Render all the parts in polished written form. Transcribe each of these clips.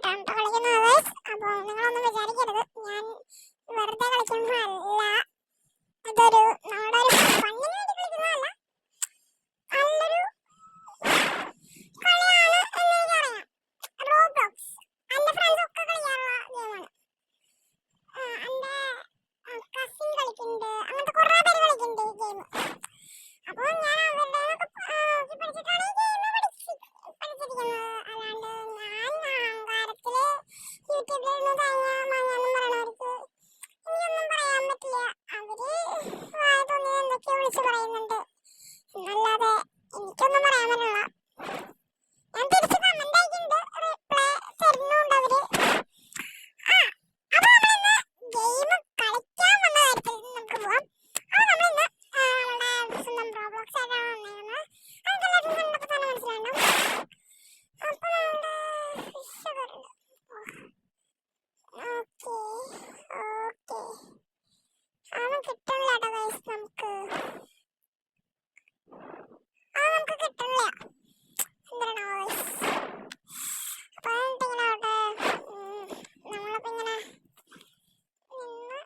ആയിട്ടാണ് കളിക്കുന്നത് ഗൈസ്. അപ്പോൾ നിങ്ങളൊന്നും വിചാരിക്കരുത് ഞാൻ വെറുതെ കളിക്കുന്നതല്ല, അതൊരു നമ്മുടെ ഒരു ഫണ്ണിന് വേണ്ടി കളിക്കുന്നതല്ല, നല്ലൊരു കളിയാണ് എന്ന് എനിക്കറിയാം. റോബ്ലോക്സ് എൻ്റെ ഫ്രണ്ട്സ് ഒക്കെ കളിക്കാറുള്ള ഗെയിമാണ്. എൻ്റെ കസിൻ കളിക്കുന്നുണ്ട്, അങ്ങനത്തെ കുറേ പേര് കളിക്കുന്നുണ്ട് ഈ ഗെയിം. അപ്പോൾ ഞാൻ അവരുടെ പഠിച്ചിട്ടാണ് ഈ ഗെയിം പഠിച്ചിരിക്കുന്നത്. അല്ലാണ്ട് ഞാൻ അഹങ്കാരത്തിൽ യൂട്യൂബിലിരുന്ന് മാങ്ങാന്നും പറയണവർക്ക് എനിക്കൊന്നും പറയാൻ പറ്റില്ല. അവര് വായ തോന്നിയത് എന്തൊക്കെയോ വിളിച്ച് പറയുന്നുണ്ട് എന്നല്ലാതെ എനിക്കൊന്നും പറയാൻ പറ്റില്ല. ഞാൻ തിരിച്ച് കമന്റ് അയക്കുന്നുണ്ട്, റിപ്ലൈ തരുന്നുണ്ട് അവര്. അപ്പൊ നമ്മളിന്ന് ഗെയിം കളിക്കാൻ വന്ന കാര്യത്തിൽ നമുക്ക് പോവാം. അപ്പൊ നമ്മളിന്ന് നമ്മുടെ സ്വന്തം റോബ്ലോക്സ് ആയിട്ടാണ് വന്നേക്കുന്നത്. അതൊക്കെ എല്ലാവർക്കും കണ്ടപ്പോൾ തന്നെ മനസ്സിലായിട്ടുണ്ടാവും. അപ്പൊ നമ്മുടെ ഫിഷ് വരുന്നുണ്ട്. ഓക്കെ ഓക്കെ, അവൻ കിട്ടില്ല കേട്ടോ ഗൈസ്. നമുക്ക് കിട്ടില്ല എന്തിനാണോ ഗൈസ്. അപ്പൊ അതിങ്ങനെ ആവട്ടെ. നമ്മളപ്പോ ഇങ്ങനെ നിന്ന്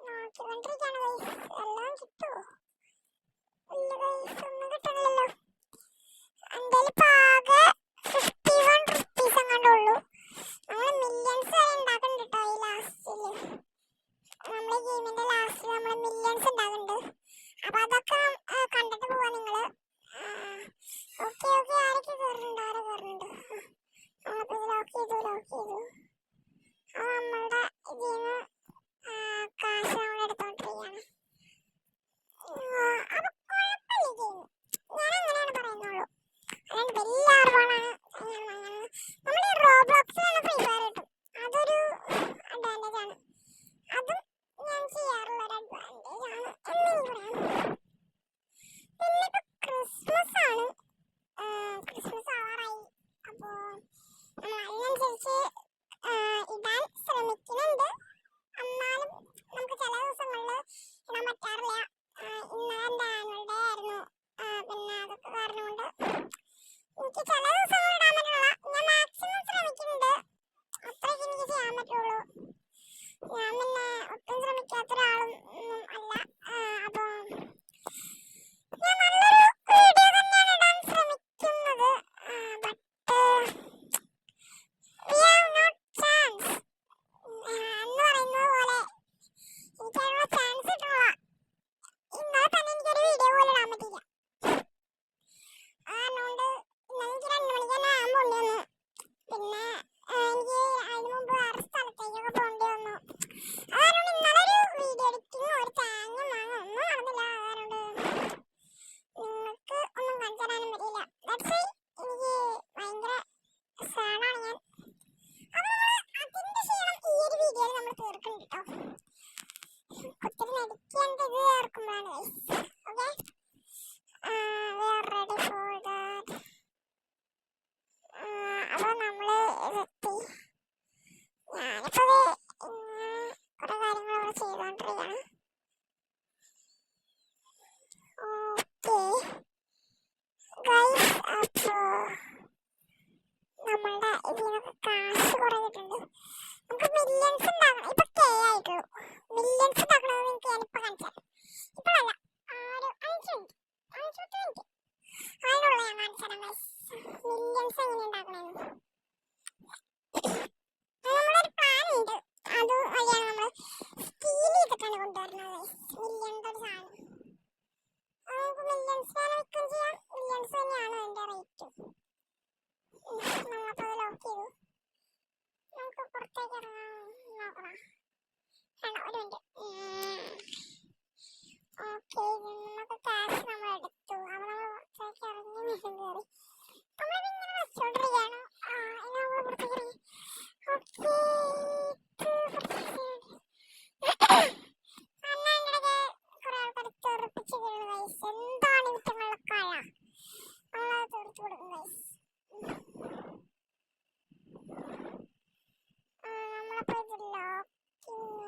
നോക്കിക്കൊണ്ടിരിക്കാണ് ഗൈസ്. എല്ലാം കിട്ടുമോ? ഇല്ല ഗൈസ്, ഒന്നും കിട്ടണില്ലല്ലോ. എൻ്റെ പാകെ 51 റുപ്പീസ് എങ്ങാണ്ടേ ഉള്ളൂ. നമ്മൾ മില്യൺസ് വരെ ഉണ്ടാക്കുന്നുണ്ട് കേട്ടോ ഈ ലാസ്റ്റില്. നമ്മുടെ ഗെയിമിന്റെ ലാസ്റ്റിൽ നമ്മൾ മില്യൺസ് ഉണ്ടാക്കുന്നുണ്ട്. അപ്പൊ അതൊക്കെ കണ്ടിട്ട് പോവാ നിങ്ങള്. ഓക്കെ ഓക്കെ, ആരൊക്കെ കയറുന്നുണ്ട്? നമ്മളിപ്പോ ഇത് ലോക്ക് ചെയ്തു. അത് നമ്മളുടെ ഇതിന്ന് കാശ് നമ്മൾ എടുത്തോണ്ടിരിക്കുകയാണ്. അപ്പൊ കുഴപ്പമില്ല ഗെയിം, ഞാൻ അങ്ങനെയാണ് പറയുന്നുള്ളൂ. അല്ലാണ്ട് വലിയ ആർഭാടാണ് നമ്മൾ ഈ റോബ്ലോക്സിലാണ് ഫ്രീ ഫയർ കിട്ടും. അതൊരു അഡ്വാൻറ്റേജ് ആണ്. അതും ഞാൻ ചെയ്യാറുള്ള ഒരു അഡ്വാൻറ്റേജ് ആണ് എന്നെനിക്ക് പറയാം. പിന്നെ ഇപ്പൊ ക്രിസ്മസ് ആണ്, ക്രിസ്മസ് ആവാറായി. അപ്പോ നമ്മൾ അതിനനുസരിച്ച് ഇടാൻ ശ്രമിക്കുന്നുണ്ട്. എന്നാലും നമുക്ക് ചില ദിവസങ്ങളിൽ ഇടാൻ പറ്റാറില്ല. ഇന്നലെ എൻ്റെ ആനുവൽ ഡേ ആയിരുന്നു. പിന്നെ അതൊക്കെ കാരണം കൊണ്ട് എനിക്ക് ചില ദിവസങ്ങൾ ഇടാൻ പറ്റില്ല. ഞാൻ മാക്സിമം ശ്രമിക്കുന്നുണ്ട്, അത്രയൊക്കെ എനിക്ക് ചെയ്യാൻ പറ്റുള്ളൂ. ഞാൻ പിന്നെ ഒട്ടും ശ്രമിക്കാത്ത ഒരാളും അല്ല. അപ്പൊ ഞാൻ നല്ലൊരു വീഡിയോ തന്നെയാണ് ഇടാൻ ശ്രമിക്കുന്നത്. But we have not chance എന്ന് പറയുന്നത് പോലെ എനിക്കതിനുള്ള ചാൻസ് കിട്ടുള്ള. ഇന്നലെ തന്നെ എനിക്കൊരു വീഡിയോ പോലും ഇടാൻ പറ്റില്ല. അതുകൊണ്ട് ഇന്നലെ എനിക്ക് 2 മണിക്ക് തന്നെ ആകാൻ പോണ്ടി വന്നു. പിന്നെ എനിക്ക് അതിന് മുമ്പ് വേറെ സ്ഥലത്തേക്കൊക്കെ പോകേണ്ടി വന്നു. അതുകൊണ്ട് ഇന്നലെ ഒരു വീഡിയോ എഡിറ്റിങ്, ഒരു തേങ്ങ മാങ്ങ ഒന്നും നടന്നില്ല. അതുകൊണ്ട് നിങ്ങൾക്ക് ഒന്നും കാണിച്ചു തരാനും പറ്റില്ല. ദാറ്റ്സ് വൈ എനിക്ക് ഭയങ്കര സാഡാണ് ഞാൻ. അപ്പൊ അതിന്റെ ക്ഷീണം ഈ ഒരു വീഡിയോയിൽ നമ്മൾ തീർക്കുന്നുണ്ട് കേട്ടോ. ഒത്തിരി നടിക്കേണ്ട ഇത് തീർക്കുമ്പോഴാണ് guys. Okay, we are ready for that. അപ്പൊ നമ്മള് എത്തി. ഞാനിപ്പോ കുറെ കാര്യങ്ങൾ ഇവിടെ ചെയ്തോണ്ടിരിക്കുകയാണ്. ഓക്കെ ഗൈസ്, അപ്പോ നമ്മളുടെ ഇതിനൊക്കെ കാശ് കുറെ കിട്ടുന്നുണ്ട്. നമുക്ക് മില്യൺസ് ഉണ്ടാക്കണം. ഇപ്പൊ കെ ആയിട്ടുള്ളൂ. മില്യൺസ് ഉണ്ടാക്കണമെന്ന് എനിക്ക് ഞാനിപ്പോ കാണിച്ചു തരാം. ഇപ്പോഴല്ല, ഒരു 5 മിനിറ്റ് അതിനുള്ള ഞാൻ കാണിച്ചു തരാം ഗൈസ്. മില്യൺസ് എങ്ങനെ ഉണ്ടാക്കണമെന്ന് നമ്മുടെ ഒരു പ്ലാൻ ഉണ്ട്. അത് വഴിയാണ് നമ്മൾ സ്റ്റീൽ ചെയ്തിട്ടാണ് കൊണ്ടുവരുന്നത് ഗൈസ്. മില്യണിന്റെ ഒരു സാധനം നമുക്ക് മില്യൺസ് തന്നെ വിൽക്കുകയും ചെയ്യാം. മില്യൺസ് തന്നെയാണ് അതിന്റെ റേറ്റ്. നമ്മളപ്പോൾ അത് ലോക്ക് ചെയ്തു. നമുക്ക് പുറത്തേക്ക് ഇറങ്ങാൻ നോക്കണം. വേണം, ഒരു മിനിറ്റ്. ഓക്കെ, നമുക്ക് കാശ് നമ്മൾ എടുത്തു. അപ്പോൾ നമ്മൾ പുറത്തേക്ക് ഇറങ്ങി വീണ്ടും കയറി. നമ്മളിങ്ങനെ വെച്ചോണ്ടിരിക്കുകയാണ്. ഇനി നമ്മൾ പുറത്തേക്ക് ഇറങ്ങി. ഓക്കെ, അന്നാ ഇങ്ങനെയൊക്കെ കുറെ ആൾക്കാർ തെറിപ്പിച്ച് കയറുന്നു ഗൈസ്. എന്താണ് വിറ്റങ്ങളുടെ കഴ, നമ്മളത് തീർത്തു കൊടുക്കും ഗൈസ്. നമ്മളപ്പോൾ ഇത് ലോക്കിങ്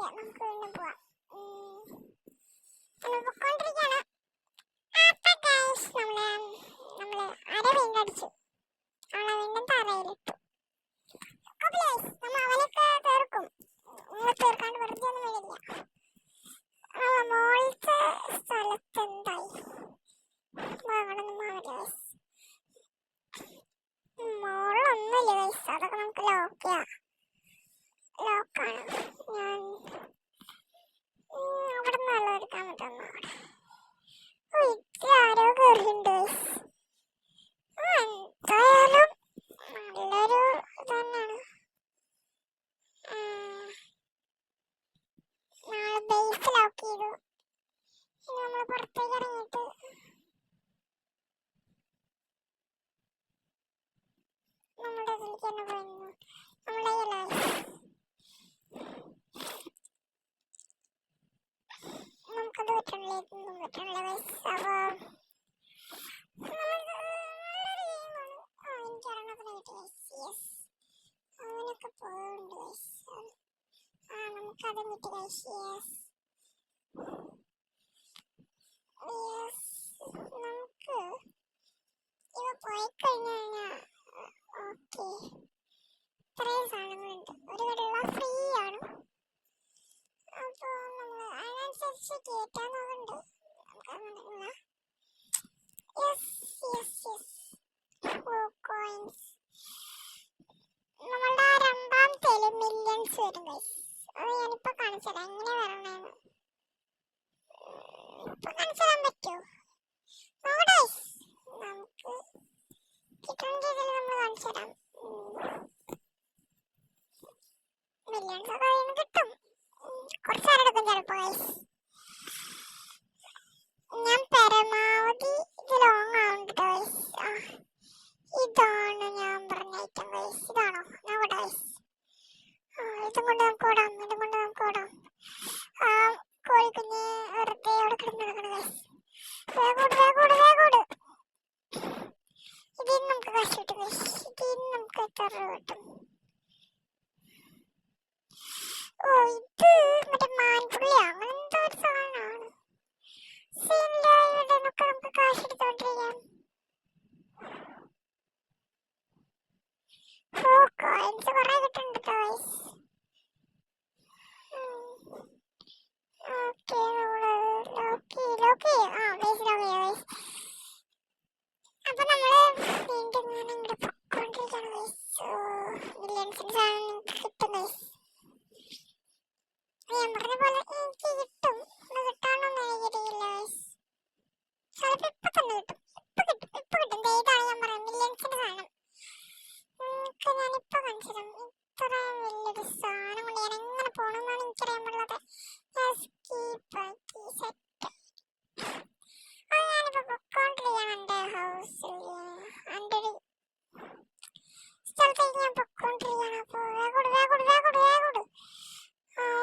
നമുക്ക് വീണ്ടും പോവാം. നമ്മൾ പൊക്കോണ്ടിരിക്കുകയാണ്. അപ്പൊ ഗൈസ് നമ്മള് അര വീണ്ടും അടിച്ചു. അവളെ വീണ്ടും തറയിലിട്ടു. നമ്മൾ അവനൊക്കെ തീർക്കും. തീർക്കാണ്ട് വെറുതെ ഒന്നും വരില്ല. മോളത്തെ സ്ഥലത്ത് എന്തായി? മോളൊന്നുമില്ല ഗൈസ്. അതൊക്കെ നമുക്ക് ലോക്കാണ്. ഞാൻ അവിടെ നിന്ന് വെള്ളം എടുക്കാൻ പറ്റുന്നു. ആരോ കയറിയിട്ടുണ്ട് ഗൈസ്. എന്തായാലും നല്ലൊരു ഇതന്നെയാണ്. നാളെ ബേസ് ലോക്ക് ചെയ്തു. ഇനി നമ്മൾ പുറത്തേക്ക് ഇറങ്ങിയിട്ട് നമ്മുടെ ഇതിലേക്ക് തന്നെ പോയിരുന്നു. നമ്മളെ നമുക്കത് പറ്റണില്ല. ഇതൊന്നും പറ്റണില്ല ഗൈസ്. അപ്പോൾ എനിക്കൊരെണ്ണത്തിന് കിട്ടി ഗൈസ്. യെസ്, അവനൊക്കെ പോകുന്നുണ്ട് ഗൈസ്. നമുക്കതും കിട്ടി ഗൈസ്. യെസ് നമുക്ക് ഇവ പോയി കഴിഞ്ഞു കഴിഞ്ഞാൽ ഓക്കെ. ഇത്രയും സാധനങ്ങളുണ്ട്. ഒരു വെള്ളം ഫ്രീ ആണ്. അപ്പോൾ നമ്മൾ അതിനനുസരിച്ച് കയറ്റാൻ നോക്കുന്നുണ്ട്. കോയിൻസ് നമ്മളുടെ രണ്ടാമത്തേല് മില്യൺസ് വരും ഗൈസ്. അത് ഞാനിപ്പോൾ കാണിച്ചു തരാം എങ്ങനെ വരണമെന്ന്. ഇപ്പൊ കാണിച്ചു തരാൻ പറ്റുമോ നോക്കട്ടെ. നമുക്ക് കിട്ടുന്ന രീതിയിൽ നമ്മൾ കാണിച്ചു തരാം. മില്യൺസ് ഒക്കെ അതിന് കിട്ടും. കുറച്ച് നേരം എടുക്കും ചിലപ്പോൾ ഗൈസ്. ഞാൻ പരമാവധി ഇത് ലോങ് ആവുന്നുണ്ട് ഗൈസ്. ഇതാണ് ഞാൻ പറഞ്ഞ ഐറ്റം ഗൈസ്. ഇതാണോ? നോക്കട്ടെ ഗൈസ്. ഇതും കൊണ്ട് നമുക്ക് ഓടാം. ഇതും കൊണ്ട് നമുക്ക് ഓടാം. കോഴിക്കുഞ്ഞ് വെറുതെ അവിടെ കിടന്ന് കിടക്കണം ഗൈസ്. വേഗോട്. ഇതിന് നമുക്ക് കാശ് കിട്ടും ഗൈസ്. ഇതിന് നമുക്ക് എത്ര രൂപ കിട്ടും? ഇത് മറ്റേ മാൻപുള്ളിയോ അങ്ങനെ എന്തോ ഒരു സാധനമാണ്. സീനിലൂടെ നമുക്ക് കാശ് എടുത്തോണ്ടിരിക്കാം. കോയിൻസ് കുറെ കിട്ടുന്നുണ്ട് guys. Okay, lock base lock guys. അപ്പൊ നമ്മള് വീണ്ടും ഇങ്ങനെ ഇങ്ങോട്ട് പൊക്കോണ്ടിരിക്കുകയാണ് ഗൈസ്. മില്യൺസിന് സാധനം കിട്ടും ഗൈസ്. ഞാൻ പറഞ്ഞ പോലെ എനിക്ക് കിട്ടും. കിട്ടാനൊന്നും എനിക്കറിയില്ല ഗൈസ്. ചിലപ്പോൾ ഇപ്പൊ തന്നെ കിട്ടും. ഇപ്പൊ കിട്ടും. ഇതാണ് ഞാൻ പറയാം മില്യൺസിന്റെ സാധനം. ഞാനിപ്പോ കാണിച്ചതും ഇത്രയും വലിയൊരു സാധനം കൊണ്ട് ഞാൻ എങ്ങനെ പോകണമെന്നാണ് എനിക്കറിയാൻ പാടുള്ളത്. ഞാനിപ്പോ പൊക്കോണ്ടിരിക്കുകയാണ് എൻ്റെ ഹൗസിൽ. എൻ്റെ ഒരു സ്ഥലത്തേക്ക് ഞാൻ പൊക്കോണ്ടിരിക്കുകയാണ്. അപ്പോൾ വേഗോട്.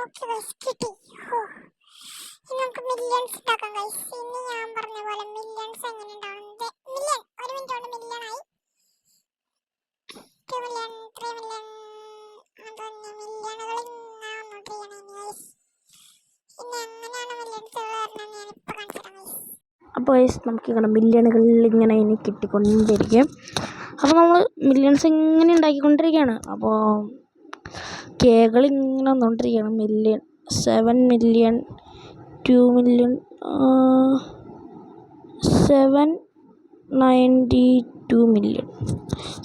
ഓക്കെ ഗൈസ്, കിട്ടി. ഇനി നമുക്ക് മില്യൺസ് ഉണ്ടാക്കാം ഗൈസ്. ഇനി ഞാൻ പറഞ്ഞ പോലെ മില്യൺസ് എങ്ങനെ ഉണ്ടാവുന്നത്? മില്യൺ ഒരു മിനിറ്റ് കൊണ്ട് മില്യണായി. 2 മില്യൺ 3 മില്യൺ അതൊന്ന് മില്യണുകൾ ഇങ്ങനെ വന്നോണ്ടിരിക്കണം ഗൈസ്. ഇനി എങ്ങനെയാണ് മില്യൺസ് വരണം ഞാനിപ്പോൾ കാണിച്ചു തരാം ഗൈസ്. അപ്പോൾ ഗൈസ് നമുക്കിങ്ങനെ മില്യണുകളിൽ ഇങ്ങനെ ഇനി കിട്ടിക്കൊണ്ടിരിക്കും. അപ്പോൾ നമ്മൾ മില്യൺസ് ഇങ്ങനെ ഉണ്ടാക്കിക്കൊണ്ടിരിക്കുകയാണ്. അപ്പോൾ കേകൾ ഇങ്ങനെ വന്നുകൊണ്ടിരിക്കുകയാണ്. Million 7 million 2 million 792 million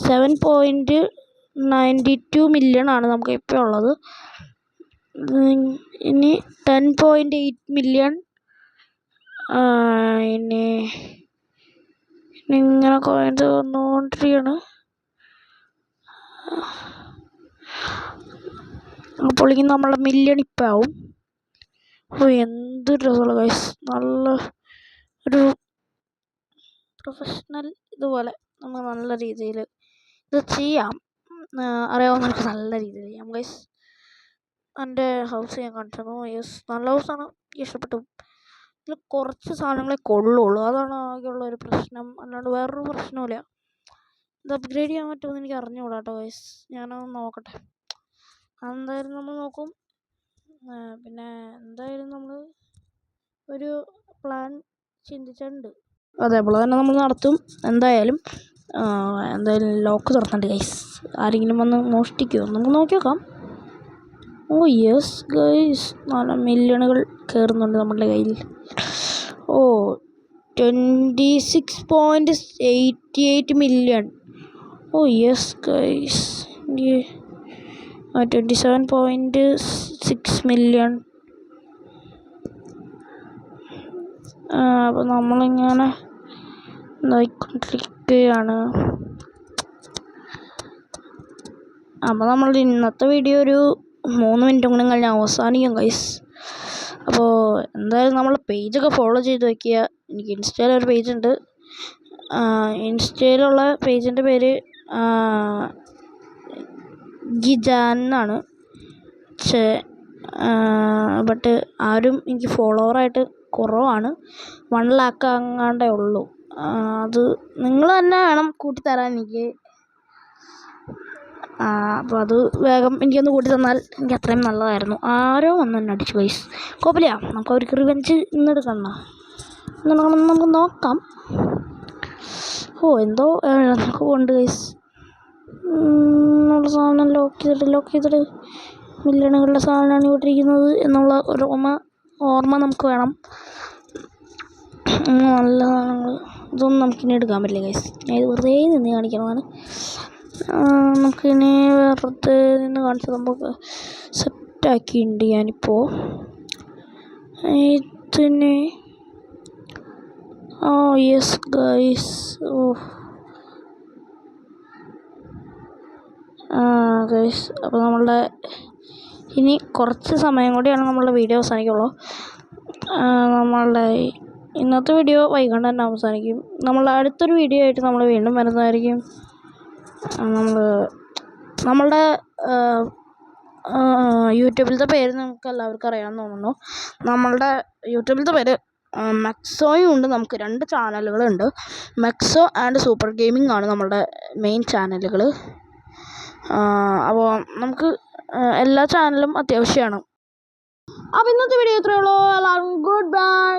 7.92 million ആണ് നമുക്ക് ഇപ്പോൾ ഉള്ളത്. ഇനി 10.8 മില്യൺ ഇനി ഇങ്ങനെ കോയിൻസ് വന്നുകൊണ്ടിരിക്കുകയാണ്. അപ്പോൾ ഇനി നമ്മളെ മില്യൺ ഇപ്പം ആവും. എന്തൊരു രസമുള്ള ഗൈസ്. നല്ല ഒരു പ്രൊഫഷണൽ ഇതുപോലെ നമുക്ക് നല്ല രീതിയിൽ ഇത് ചെയ്യാം. അറിയാവുന്ന എനിക്ക് നല്ല രീതിയിൽ ചെയ്യാം ഗൈസ്. എൻ്റെ ഹൗസ് ഞാൻ കാണിച്ചു. യെസ്, നല്ല ഹൗസാണ്. ഇഷ്ടപ്പെട്ടു. ഇതിൽ കുറച്ച് സാധനങ്ങളെ കൊള്ളുള്ളൂ. അതാണ് ആകെയുള്ള ഒരു പ്രശ്നം. അല്ലാണ്ട് വേറൊരു പ്രശ്നമില്ല. ഇത് അപ്ഗ്രേഡ് ചെയ്യാൻ പറ്റുമെന്ന് എനിക്ക് അറിഞ്ഞുകൂടാ കേട്ടോ ഗൈസ്. ഞാനത് നോക്കട്ടെ. എന്തായാലും നമ്മൾ നോക്കും. പിന്നെ എന്തായാലും നമ്മൾ ഒരു പ്ലാൻ ചിന്തിച്ചിട്ടുണ്ട്. അതേപോലെ തന്നെ നമ്മൾ നടത്തും. എന്തായാലും ലോക്ക് തുറക്കണ്ട ഗൈസ്. ആരെങ്കിലും വന്ന് മോഷ്ടിക്കുമോ നമുക്ക് നോക്കി നോക്കാം. ഓ യെസ് ഗൈസ്, നല്ല മില്യണുകൾ കയറുന്നുണ്ട് നമ്മുടെ കയ്യിൽ. Oh 26.88 million. Oh yes guys, 27.6 million. അപ്പോൾ നമ്മളിങ്ങനെ നോക്കിക്കൊണ്ടിരിക്കുകയാണ്. അപ്പോൾ നമ്മളുടെ ഇന്നത്തെ വീഡിയോ ഒരു 3 മിനിറ്റും കൂടി കഴിഞ്ഞാൽ അവസാനിക്കും ഗൈസ്. അപ്പോൾ എന്തായാലും നമ്മളെ പേജൊക്കെ ഫോളോ ചെയ്ത് വയ്ക്കുക. എനിക്ക് ഇൻസ്റ്റയിലൊരു പേജുണ്ട്. ഇൻസ്റ്റയിലുള്ള പേജിൻ്റെ പേര് ഗിജാൻ എന്നാണ്. ബട്ട് ആരും എനിക്ക് ഫോളോവറായിട്ട് കുറവാണ്. 1 lakh അങ്ങാണ്ടേ ഉള്ളൂ. അത് നിങ്ങൾ തന്നെ വേണം കൂട്ടിത്തരാൻ എനിക്ക്. അപ്പോൾ അത് വേഗം എനിക്കൊന്ന് കൂട്ടി തന്നാൽ എനിക്ക് അത്രയും നല്ലതായിരുന്നു. ആരോ വന്ന് തന്നെ അടിച്ചു ഗൈസ്. കുഴപ്പമില്ല, നമുക്ക് അവർക്ക് റിവെഞ്ച് ഇന്നെടുക്കണ്ട. നമുക്ക് നോക്കാം. ഓ എന്തോ നമുക്ക് ഉണ്ട് ഗൈസ്. എന്നുള്ള സാധനം ലോക്ക് ചെയ്തിട്ട് മില്യണുകളുടെ സാധനമാണ് ഇവിട്ടിരിക്കുന്നത് എന്നുള്ള ഒരു ഓർമ്മ നമുക്ക് വേണം. നല്ല സാധനങ്ങൾ ഇതൊന്നും നമുക്കിനി എടുക്കാൻ പറ്റില്ല ഗൈസ്. ഞാൻ ഇത് വെറുതെ നിന്ന് കാണിക്കണതാണ്. നമുക്കിനി വെറുതെ നിന്ന് കാണിച്ച് നമുക്ക് സെറ്റാക്കിയിട്ടുണ്ട് ഞാനിപ്പോൾ ഇതിന്. ഓ യെസ് ഗൈസ്. ഗൈസ്, അപ്പോൾ നമ്മളുടെ ഇനി കുറച്ച് സമയം കൂടിയാണ് നമ്മളുടെ വീഡിയോ അവസാനിക്കുള്ളൂ. നമ്മളുടെ ഇന്നത്തെ വീഡിയോ വൈകാണ്ട് തന്നെ അവസാനിക്കും. നമ്മളുടെ അടുത്തൊരു വീഡിയോ ആയിട്ട് നമ്മൾ വീണ്ടും വരുന്നതായിരിക്കും. നമ്മളുടെ യൂട്യൂബിലത്തെ പേര് നമുക്ക് എല്ലാവർക്കും അറിയാമെന്ന് തോന്നുന്നു. നമ്മളുടെ യൂട്യൂബിലത്തെ പേര് മെക്സോയും ഉണ്ട്. നമുക്ക് 2 ചാനലുകളുണ്ട്. മെക്സോ ആൻഡ് സൂപ്പർ ഗെയിമിംഗ് ആണ് നമ്മളുടെ മെയിൻ ചാനലുകൾ. അപ്പോൾ നമുക്ക് എല്ലാ ചാനലും അത്യാവശ്യമാണ്. അപ്പോൾ ഇന്നത്തെ വീഡിയോ ഇത്രയേ ഉള്ളൂ. എല്ലാവർക്കും ഗുഡ് ബൈ.